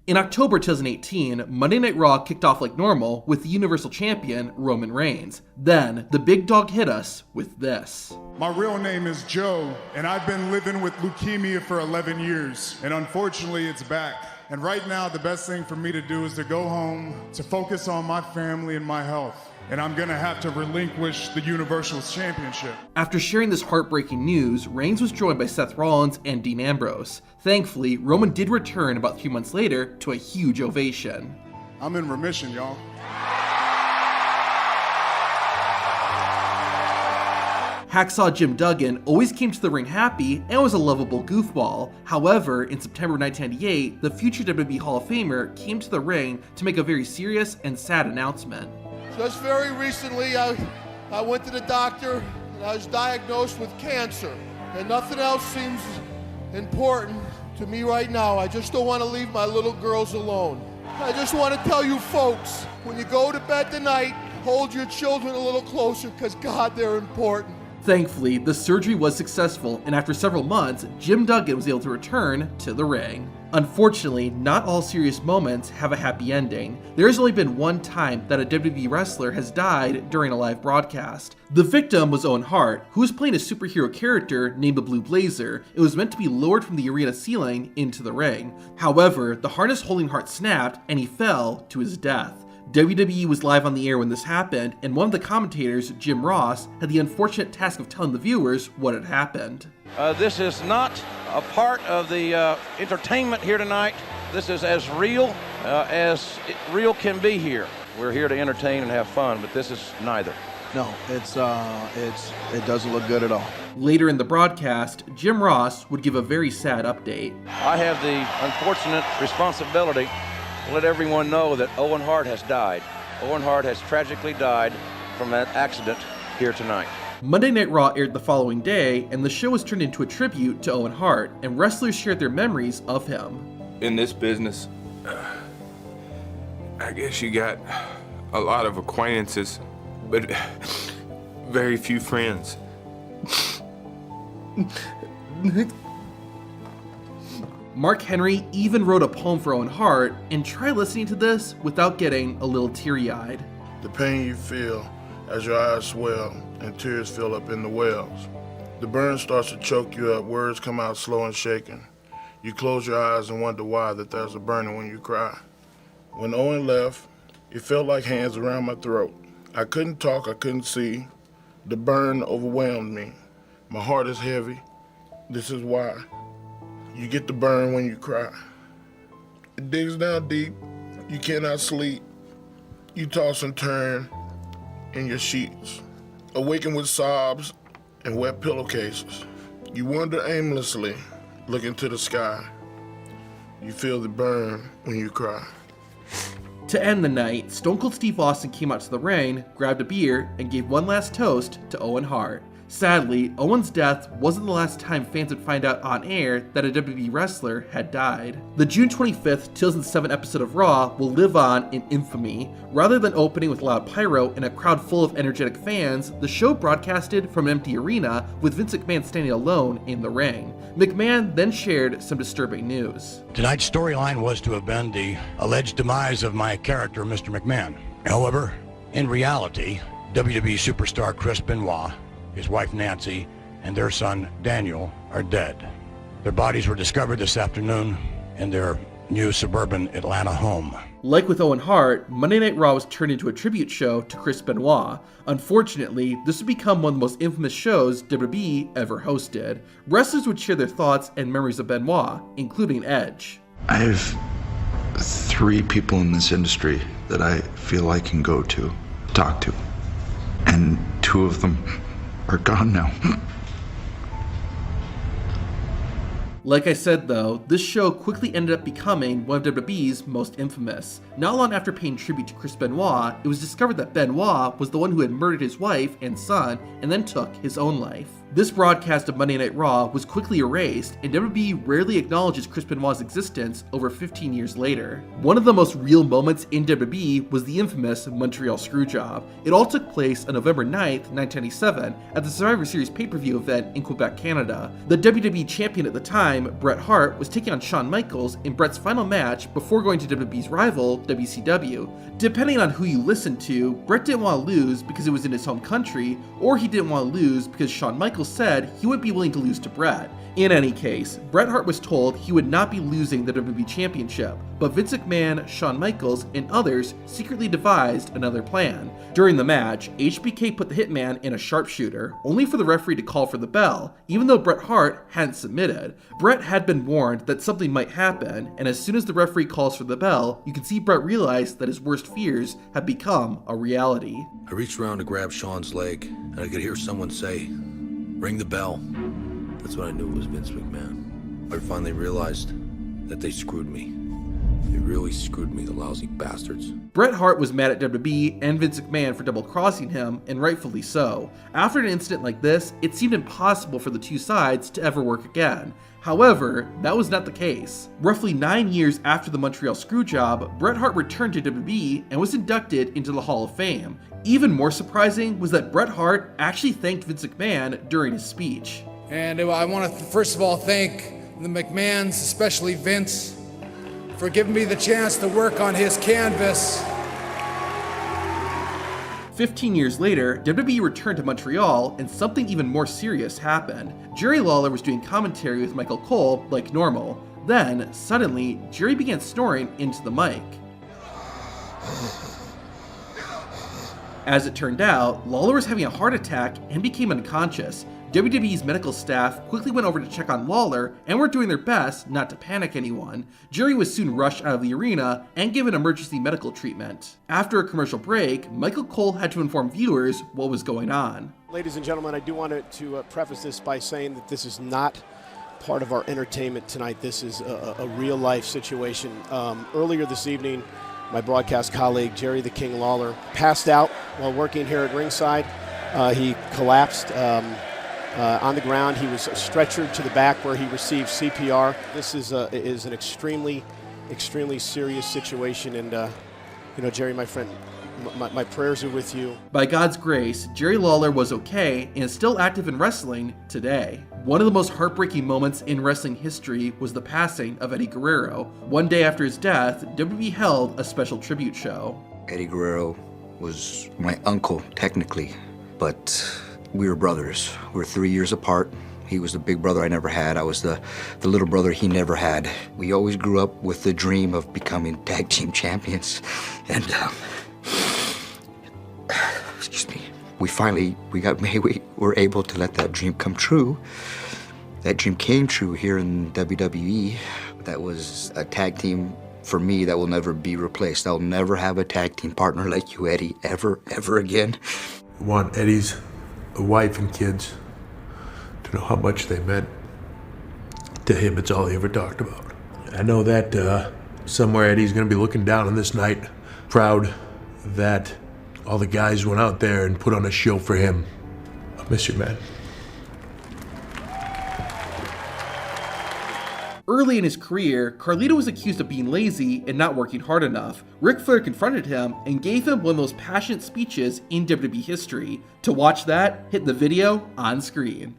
In October 2018, Monday Night Raw kicked off like normal with the Universal Champion Roman Reigns. Then, the big dog hit us with this. My real name is Joe, and I've been living with leukemia for 11 years, and unfortunately it's back. And right now, the best thing for me to do is to go home, to focus on my family and my health. And I'm gonna have to relinquish the Universal Championship. After sharing this heartbreaking news, Reigns was joined by Seth Rollins and Dean Ambrose. Thankfully, Roman did return about 3 months later to a huge ovation. I'm in remission, y'all. Hacksaw Jim Duggan always came to the ring happy and was a lovable goofball. However, in September 1998, the future WWE Hall of Famer came to the ring to make a very serious and sad announcement. Just very recently, I went to the doctor and I was diagnosed with cancer. And nothing else seems important to me right now. I just don't want to leave my little girls alone. I just want to tell you folks, when you go to bed tonight, hold your children a little closer because God, they're important. Thankfully, the surgery was successful, and after several months, Jim Duggan was able to return to the ring. Unfortunately, not all serious moments have a happy ending. There has only been one time that a WWE wrestler has died during a live broadcast. The victim was Owen Hart, who was playing a superhero character named the Blue Blazer. It was meant to be lowered from the arena ceiling into the ring. However, the harness holding Hart snapped, and he fell to his death. WWE was live on the air when this happened, and one of the commentators, Jim Ross, had the unfortunate task of telling the viewers what had happened. This is not a part of the entertainment here tonight. This is as real real can be here. We're here to entertain and have fun, but this is neither. No, it doesn't look good at all. Later in the broadcast, Jim Ross would give a very sad update. I have the unfortunate responsibility to let everyone know that Owen Hart has died. Owen Hart has tragically died from that accident here tonight. Monday Night Raw aired the following day, and the show was turned into a tribute to Owen Hart, and wrestlers shared their memories of him. In this business, I guess you got a lot of acquaintances, but very few friends. Mark Henry even wrote a poem for Owen Hart, and try listening to this without getting a little teary-eyed. The pain you feel as your eyes swell and tears fill up in the wells. The burn starts to choke you up, words come out slow and shaking. You close your eyes and wonder why that there's a burning when you cry. When Owen left, it felt like hands around my throat. I couldn't talk, I couldn't see. The burn overwhelmed me. My heart is heavy. This is why. You get the burn when you cry. It digs down deep. You cannot sleep. You toss and turn in your sheets, awaken with sobs and wet pillowcases. You wander aimlessly, look into the sky. You feel the burn when you cry. To end the night, Stone Cold Steve Austin came out to the ring, grabbed a beer, and gave one last toast to Owen Hart. Sadly, Owen's death wasn't the last time fans would find out on air that a WWE wrestler had died. The June 25th, 2007 episode of Raw will live on in infamy. Rather than opening with loud pyro and a crowd full of energetic fans, the show broadcasted from an empty arena with Vince McMahon standing alone in the ring. McMahon then shared some disturbing news. Tonight's storyline was to have been the alleged demise of my character, Mr. McMahon. However, in reality, WWE superstar Chris Benoit, his wife Nancy, and their son Daniel are dead. Their bodies were discovered this afternoon in their new suburban Atlanta home. Like with Owen Hart, Monday Night Raw was turned into a tribute show to Chris Benoit. Unfortunately, this would become one of the most infamous shows WWE ever hosted. Wrestlers would share their thoughts and memories of Benoit, including Edge. I have 3 people in this industry that I feel I can go to, talk to, and 2 of them are gone now. Like I said though, this show quickly ended up becoming one of WWE's most infamous. Not long after paying tribute to Chris Benoit, it was discovered that Benoit was the one who had murdered his wife and son and then took his own life. This broadcast of Monday Night Raw was quickly erased, and WWE rarely acknowledges Chris Benoit's existence over 15 years later. One of the most real moments in WWE was the infamous Montreal screwjob. It all took place on November 9th, 1997, at the Survivor Series pay-per-view event in Quebec, Canada. The WWE champion at the time, Bret Hart, was taking on Shawn Michaels in Bret's final match before going to WWE's rival, WCW. Depending on who you listen to, Bret didn't want to lose because it was in his home country, or he didn't want to lose because Shawn Michaels said he wouldn't be willing to lose to Bret. In any case, Bret Hart was told he would not be losing the WWE Championship, but Vince McMahon, Shawn Michaels, and others secretly devised another plan. During the match, HBK put the Hitman in a sharpshooter, only for the referee to call for the bell, even though Bret Hart hadn't submitted. Bret had been warned that something might happen, and as soon as the referee calls for the bell, you can see Bret realize that his worst fears had become a reality. I reached around to grab Shawn's leg, and I could hear someone say, "Ring the bell." That's when I knew it was Vince McMahon. I finally realized that they screwed me. They really screwed me, the lousy bastards. Bret Hart was mad at WWE and Vince McMahon for double-crossing him, and rightfully so. After an incident like this, it seemed impossible for the two sides to ever work again. However, that was not the case. Roughly 9 years after the Montreal screwjob, Bret Hart returned to WWE and was inducted into the Hall of Fame. Even more surprising was that Bret Hart actually thanked Vince McMahon during his speech. And I want to first of all thank the McMahons, especially Vince, for giving me the chance to work on his canvas. 15 years later, WWE returned to Montreal and something even more serious happened. Jerry Lawler was doing commentary with Michael Cole like normal. Then, suddenly, Jerry began snoring into the mic. As it turned out, Lawler was having a heart attack and became unconscious. WWE's medical staff quickly went over to check on Lawler and were doing their best not to panic anyone. Jerry was soon rushed out of the arena and given emergency medical treatment. After a commercial break, Michael Cole had to inform viewers what was going on. Ladies and gentlemen, I do want to preface this by saying that this is not part of our entertainment tonight. This is a real life situation. Earlier this evening, my broadcast colleague, Jerry the King Lawler, passed out while working here at ringside. He collapsed on the ground. He was stretchered to the back where he received CPR. This is an extremely serious situation, and Jerry, my friend, my prayers are with you. By God's grace, Jerry Lawler was okay and is still active in wrestling today. One of the most heartbreaking moments in wrestling history was the passing of Eddie Guerrero. One day after his death, WWE held a special tribute show. Eddie Guerrero was my uncle, technically, but we were brothers. We were 3 years apart. He was the big brother I never had. I was the little brother he never had. We always grew up with the dream of becoming tag team champions. And, excuse me, we were able to let that dream come true. That dream came true here in WWE. That was a tag team for me that will never be replaced. I'll never have a tag team partner like you, Eddie, ever again. I want Eddie's wife and kids to know how much they meant to him. It's all he ever talked about. I know that somewhere Eddie's gonna be looking down on this night, proud that all the guys went out there and put on a show for him. I miss you, man. Early in his career, Carlito was accused of being lazy and not working hard enough. Ric Flair confronted him and gave him one of the most passionate speeches in WWE history. To watch that, hit the video on screen.